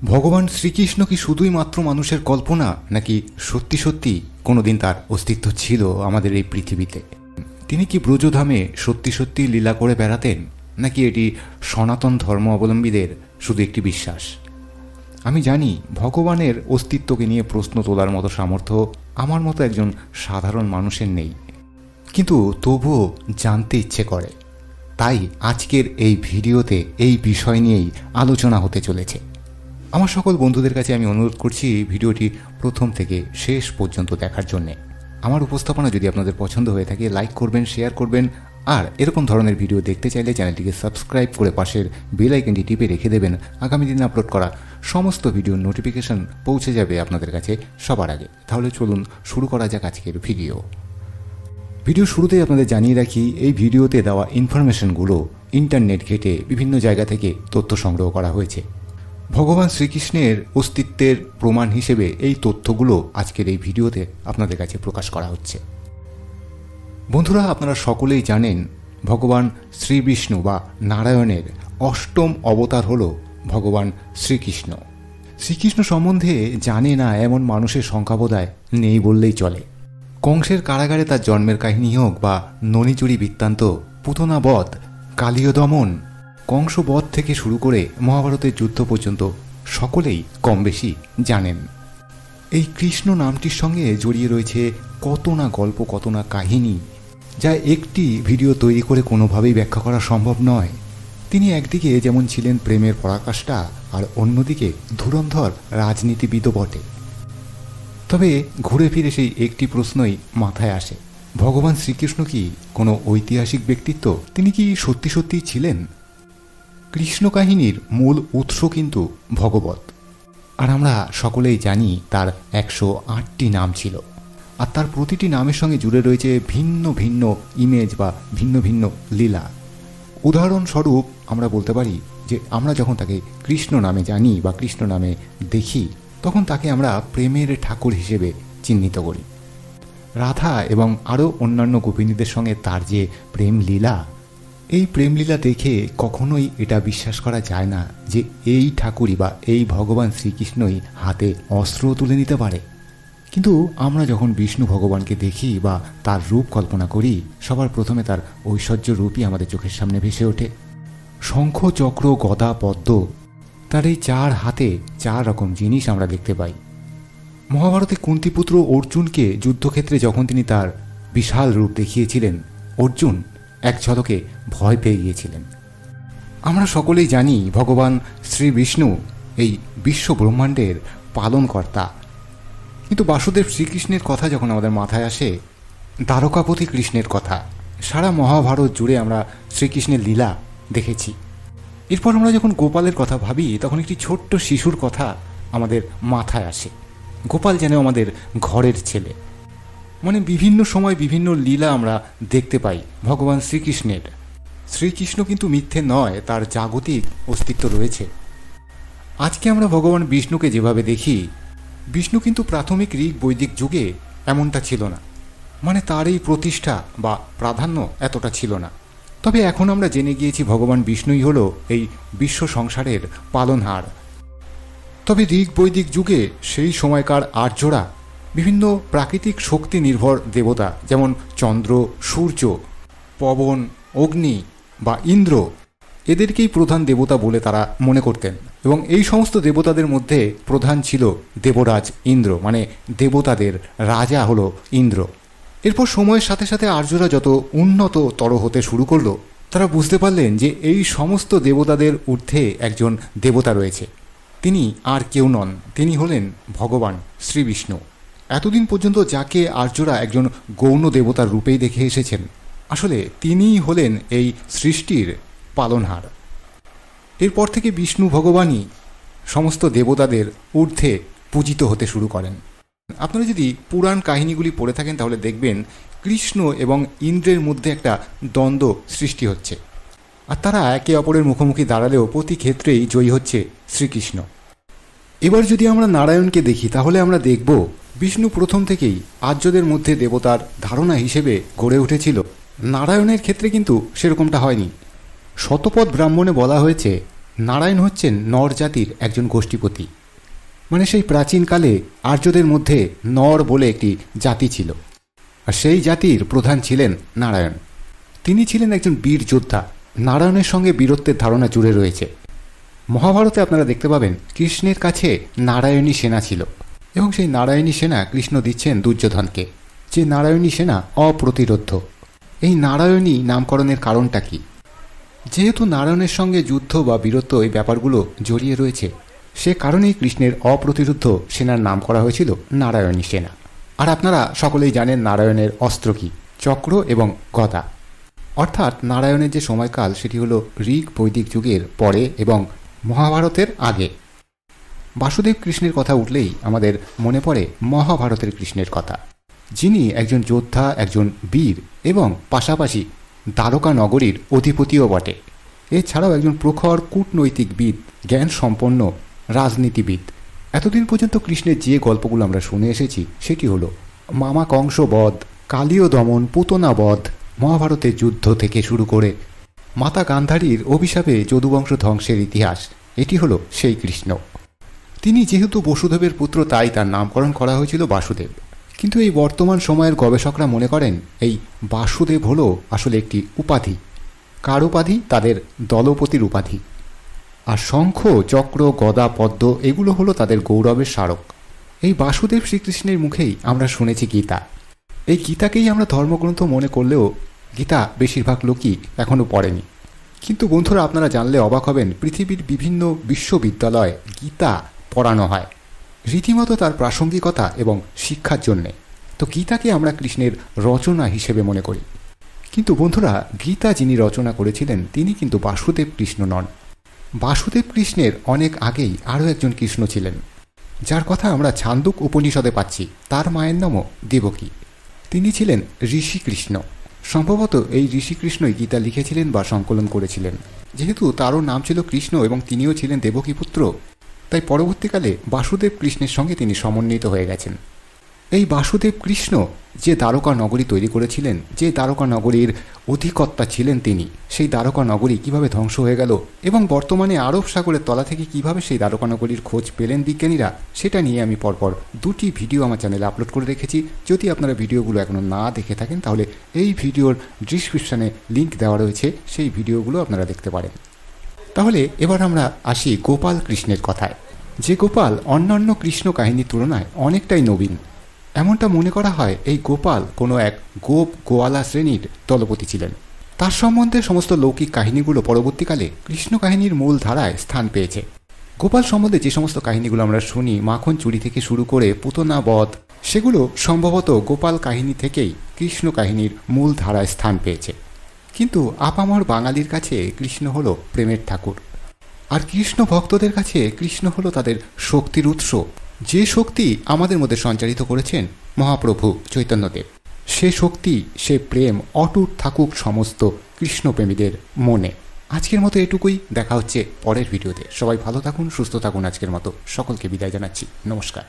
ভগবান শ্রীকৃষ্ণ কি শুধুই মাত্র মানুষের কল্পনা, নাকি সত্যি সত্যি কোনোদিন তার অস্তিত্ব ছিল আমাদের এই পৃথিবীতে? তিনি কি ব্রজধামে সত্যি সত্যি লীলা করে বেড়াতেন, নাকি এটি সনাতন ধর্ম অবলম্বীদের শুধু একটি বিশ্বাস? আমি জানি ভগবানের অস্তিত্বকে নিয়ে প্রশ্ন তোলার মতো সামর্থ্য আমার মতো একজন সাধারণ মানুষের নেই, কিন্তু তবুও জানতে ইচ্ছে করে। তাই আজকের এই ভিডিওতে এই বিষয় নিয়েই আলোচনা হতে চলেছে। আমার সকল বন্ধুদের কাছে আমি অনুরোধ করছি ভিডিওটি প্রথম থেকে শেষ পর্যন্ত দেখার জন্যে। আমার উপস্থাপনা যদি আপনাদের পছন্দ হয়ে থাকে লাইক করবেন, শেয়ার করবেন, আর এরকম ধরনের ভিডিও দেখতে চাইলে চ্যানেলটিকে সাবস্ক্রাইব করে পাশের বেল আইকনটি টিপে রেখে দেবেন। আগামী দিনে আপলোড করা সমস্ত ভিডিওর নোটিফিকেশন পৌঁছে যাবে আপনাদের কাছে সবার আগে। তাহলে চলুন শুরু করা যাক আজকের ভিডিও। ভিডিও শুরুতেই আপনাদের জানিয়ে রাখি, এই ভিডিওতে দেওয়া ইনফরমেশনগুলো ইন্টারনেট ঘেঁটে বিভিন্ন জায়গা থেকে তথ্য সংগ্রহ করা হয়েছে। ভগবান শ্রীকৃষ্ণের অস্তিত্বের প্রমাণ হিসেবে এই তথ্যগুলো আজকের এই ভিডিওতে আপনাদের কাছে প্রকাশ করা হচ্ছে। বন্ধুরা, আপনারা সকলেই জানেন ভগবান শ্রীবিষ্ণু বা নারায়ণের অষ্টম অবতার হল ভগবান শ্রীকৃষ্ণ। শ্রীকৃষ্ণ সম্বন্ধে জানে না এমন মানুষের সংখ্যা বোধহয় নেই বললেই চলে। কংসের কারাগারে তার জন্মের কাহিনী হোক, বা ননিচুরি বৃত্তান্ত, পুতনা বধ, কালীয় দমন, কংসবধ থেকে শুরু করে মহাভারতের যুদ্ধ পর্যন্ত সকলেই কম বেশি জানেন। এই কৃষ্ণ নামটির সঙ্গে জড়িয়ে রয়েছে কত না গল্প, কত না কাহিনী, যা একটি ভিডিও তৈরি করে কোনোভাবেই ব্যাখ্যা করা সম্ভব নয়। তিনি একদিকে যেমন ছিলেন প্রেমের পরাকাষ্ঠা, আর অন্যদিকে ধুরন্ধর রাজনীতিবিদও বটে। তবে ঘুরে ফিরে সেই একটি প্রশ্নই মাথায় আসে, ভগবান শ্রীকৃষ্ণ কি কোনো ঐতিহাসিক ব্যক্তিত্ব? তিনি কি সত্যি সত্যি ছিলেন? কৃষ্ণ কাহিনীর মূল উৎস কিন্তু ভগবত, আর আমরা সকলেই জানি তার 108টি নাম ছিল, আর তার প্রতিটি নামের সঙ্গে জুড়ে রয়েছে ভিন্ন ভিন্ন ইমেজ বা ভিন্ন ভিন্ন লীলা। উদাহরণস্বরূপ আমরা বলতে পারি যে আমরা যখন তাকে কৃষ্ণ নামে জানি বা কৃষ্ণ নামে দেখি, তখন তাকে আমরা প্রেমের ঠাকুর হিসেবে চিহ্নিত করি। রাধা এবং আরও অন্যান্য গোপিনীদের সঙ্গে তার যে প্রেম লীলা, এই প্রেমলীলা দেখে কখনোই এটা বিশ্বাস করা যায় না যে এই ঠাকুরই বা এই ভগবান শ্রীকৃষ্ণই হাতে অস্ত্র তুলে নিতে পারে। কিন্তু আমরা যখন বিষ্ণু ভগবানকে দেখি বা তার রূপ কল্পনা করি, সবার প্রথমে তার ঐশ্বর্য রূপই আমাদের চোখের সামনে ভেসে ওঠে। শঙ্খ, চক্র, গদা, পদ্ম, তার এই চার হাতে চার রকম জিনিস আমরা দেখতে পাই। মহাভারতে কুন্তিপুত্র অর্জুনকে যুদ্ধক্ষেত্রে যখন তিনি তার বিশাল রূপ দেখিয়েছিলেন, অর্জুন এক ঝলকে ভয় পেয়ে গিয়েছিলেন। আমরা সকলেই জানি ভগবান শ্রী বিষ্ণু এই বিশ্ব ব্রহ্মাণ্ডের পালনকর্তা। কিন্তু বাসুদেব শ্রীকৃষ্ণের কথা যখন আমাদের মাথায় আসে, দ্বারকাপতি কৃষ্ণের কথা, সারা মহাভারত জুড়ে আমরা শ্রীকৃষ্ণের লীলা দেখেছি। এরপর আমরা যখন গোপালের কথা ভাবি, তখন একটি ছোট্ট শিশুর কথা আমাদের মাথায় আসে। গোপাল যেন আমাদের ঘরের ছেলে। মানে বিভিন্ন সময় বিভিন্ন লীলা আমরা দেখতে পাই ভগবান শ্রীকৃষ্ণের। শ্রীকৃষ্ণ কিন্তু মিথ্যে নয়, তার জাগতিক অস্তিত্ব রয়েছে। আজকে আমরা ভগবান বিষ্ণুকে যেভাবে দেখি, বিষ্ণু কিন্তু প্রাথমিক ঋগ বৈদিক যুগে এমনটা ছিল না। মানে তার এই প্রতিষ্ঠা বা প্রাধান্য এতটা ছিল না। তবে এখন আমরা জেনে গিয়েছি ভগবান বিষ্ণুই হলো এই বিশ্ব সংসারের পালনহার। তবে ঋগ বৈদিক যুগে সেই সময়কার আর্যরা বিভিন্ন প্রাকৃতিক শক্তি নির্ভর দেবতা, যেমন চন্দ্র, সূর্য, পবন, অগ্নি বা ইন্দ্র, এদেরকেই প্রধান দেবতা বলে তারা মনে করতেন। এবং এই সমস্ত দেবতাদের মধ্যে প্রধান ছিল দেবরাজ ইন্দ্র, মানে দেবতাদের রাজা হলো ইন্দ্র। এরপর সময়ের সাথে সাথে আর্যরা যত উন্নততর হতে শুরু করলো, তারা বুঝতে পারলেন যে এই সমস্ত দেবতাদের ঊর্ধ্বে একজন দেবতা রয়েছে। তিনি আর কেউ নন, তিনি হলেন ভগবান শ্রীবিষ্ণু। এতদিন পর্যন্ত যাকে আর্যরা একজন গৌণ দেবতার রূপেই দেখে এসেছেন, আসলে তিনিই হলেন এই সৃষ্টির পালনহার। এরপর থেকে বিষ্ণু ভগবানই সমস্ত দেবতাদের ঊর্ধ্বে পূজিত হতে শুরু করেন। আপনারা যদি পুরাণ কাহিনীগুলি পড়ে থাকেন, তাহলে দেখবেন কৃষ্ণ এবং ইন্দ্রের মধ্যে একটা দ্বন্দ্ব সৃষ্টি হচ্ছে, আর তারা একে অপরের মুখোমুখি দাঁড়ালেও প্রতি ক্ষেত্রেই জয়ী হচ্ছে শ্রীকৃষ্ণ। এবার যদি আমরা নারায়ণকে দেখি, তাহলে আমরা দেখব বিষ্ণু প্রথম থেকেই আর্যদের মধ্যে দেবতার ধারণা হিসেবে গড়ে উঠেছিল। নারায়ণের ক্ষেত্রে কিন্তু সেরকমটা হয়নি। শতপথ ব্রাহ্মণে বলা হয়েছে নারায়ণ হচ্ছেন নর জাতির একজন গোষ্ঠীপতি। মানে সেই প্রাচীনকালে আর্যদের মধ্যে নর বলে একটি জাতি ছিল, আর সেই জাতির প্রধান ছিলেন নারায়ণ। তিনি ছিলেন একজন বীর যোদ্ধা। নারায়ণের সঙ্গে বীরত্বের ধারণা জুড়ে রয়েছে। মহাভারতে আপনারা দেখতে পাবেন কৃষ্ণের কাছে নারায়ণী সেনা ছিল, এবং সেই নারায়ণী সেনা কৃষ্ণ দিচ্ছেন দুর্যোধনকে, যে নারায়ণী সেনা অপ্রতিরোধ্য। এই নারায়ণী নামকরণের কারণটা কি? যেহেতু নারায়ণের সঙ্গে যুদ্ধ বা বীরত্ব এই ব্যাপারগুলো জড়িয়ে রয়েছে, সে কারণেই কৃষ্ণের অপ্রতিরোধ্য সেনার নাম করা হয়েছিল নারায়ণী সেনা। আর আপনারা সকলেই জানেন নারায়ণের অস্ত্র কি, চক্র এবং গদা। অর্থাৎ নারায়ণের যে সময়কাল সেটি হলো ঋগ বৈদিক যুগের পরে এবং মহাভারতের আগে। বাসুদেব কৃষ্ণের কথা উঠলেই আমাদের মনে পড়ে মহাভারতের কৃষ্ণের কথা, যিনি একজন যোদ্ধা, একজন বীর এবং পাশাপাশি দ্বারকা নগরীর অধিপতিও বটে। এছাড়াও একজন প্রখর কূটনৈতিকবিদ, জ্ঞান সম্পন্ন রাজনীতিবিদ। এতদিন পর্যন্ত কৃষ্ণের যে গল্পগুলো আমরা শুনে এসেছি সেটি হলো মামা কংস বধ, কালীয় দমন, পুতনা বধ, মহাভারতের যুদ্ধ থেকে শুরু করে মাতা গান্ধারীর অভিশাপে যদুবংশ ধ্বংসের ইতিহাস। এটি হলো সেই কৃষ্ণ। তিনি যেহেতু বসুদেবের পুত্র, তাই তার নামকরণ করা হয়েছিল বাসুদেব। কিন্তু এই বর্তমান সময়ের গবেষকরা মনে করেন এই বাসুদেব হলো আসলে একটি উপাধি। কার উপাধি? তাদের দলপতির উপাধি। আর শঙ্খ, চক্র, গদা, পদ্ম এগুলো হলো তাদের গৌরবের স্মারক। এই বাসুদেব শ্রীকৃষ্ণের মুখেই আমরা শুনেছি গীতা। এই গীতাকেই আমরা ধর্মগ্রন্থ মনে করলেও গীতা বেশিরভাগ লোকই এখনও পড়েনি। কিন্তু বন্ধুরা, আপনারা জানলে অবাক হবেন, পৃথিবীর বিভিন্ন বিশ্ববিদ্যালয়ে গীতা পড়ানো হয় রীতিমতো তার প্রাসঙ্গিকতা এবং শিক্ষার জন্যে। তো গীতাকে আমরা কৃষ্ণের রচনা হিসেবে মনে করি। কিন্তু বন্ধুরা, গীতা যিনি রচনা করেছিলেন তিনি কিন্তু বাসুদেব কৃষ্ণ নন। বাসুদেব কৃষ্ণের অনেক আগেই আরও একজন কৃষ্ণ ছিলেন, যার কথা আমরা ছান্দোক উপনিষদে পাচ্ছি। তার মায়ের নামও দেবকী। তিনি ছিলেন ঋষিকৃষ্ণ। সম্ভবত এই ঋষিকৃষ্ণই গীতা লিখেছিলেন বা সংকলন করেছিলেন। যেহেতু তারও নাম ছিল কৃষ্ণ এবং তিনিও ছিলেন দেবকী পুত্র, তাই পরবর্তীকালে বাসুদেব কৃষ্ণের সঙ্গে তিনি সমন্বিত হয়ে গেছেন। এই বাসুদেব কৃষ্ণ যে দ্বারকা নগরী তৈরি করেছিলেন, যে দ্বারকা নগরীর অধিকর্তা ছিলেন তিনি, সেই দ্বারকা নগরী কীভাবে ধ্বংস হয়ে গেল এবং বর্তমানে আরব সাগরের তলা থেকে কীভাবে সেই দ্বারকা নগরীর খোঁজ পেলেন বিজ্ঞানীরা, সেটা নিয়ে আমি পরপর 2টি ভিডিও আমার চ্যানেলে আপলোড করে রেখেছি। যদি আপনারা ভিডিওগুলো এখনও না দেখে থাকেন তাহলে এই ভিডিওর ডিসক্রিপশানে লিঙ্ক দেওয়া রয়েছে, সেই ভিডিওগুলো আপনারা দেখতে পারেন। তাহলে এবার আমরা আসি গোপাল কৃষ্ণের কথায়। যে গোপাল অন্যান্য কৃষ্ণ কাহিনীর তুলনায় অনেকটাই নবীন। এমনটা মনে করা হয় এই গোপাল কোনো এক গোপ গোয়ালা শ্রেণীর দলপতি ছিলেন। তার সম্বন্ধে সমস্ত লৌকিক কাহিনীগুলো পরবর্তীকালে কৃষ্ণ কাহিনীর মূল ধারায় স্থান পেয়েছে। গোপাল সম্বন্ধে যে সমস্ত কাহিনীগুলো আমরা শুনি, মাখন চুরি থেকে শুরু করে পুতনা বধ, সেগুলো সম্ভবত গোপাল কাহিনী থেকেই কৃষ্ণ কাহিনীর মূল ধারায় স্থান পেয়েছে। কিন্তু আপামর বাঙালির কাছে কৃষ্ণ হলো প্রেমের ঠাকুর, আর কৃষ্ণ ভক্তদের কাছে কৃষ্ণ হলো তাদের শক্তির উৎস। যে শক্তি আমাদের মধ্যে সঞ্চারিত করেছেন মহাপ্রভু চৈতন্যদেব, সে শক্তি, সে প্রেম অটুট থাকুক সমস্ত কৃষ্ণপ্রেমীদের মনে। আজকের মতো এটুকুই। দেখা হচ্ছে পরের ভিডিওতে। সবাই ভালো থাকুন, সুস্থ থাকুন। আজকের মতো সকলকে বিদায় জানাচ্ছি। নমস্কার।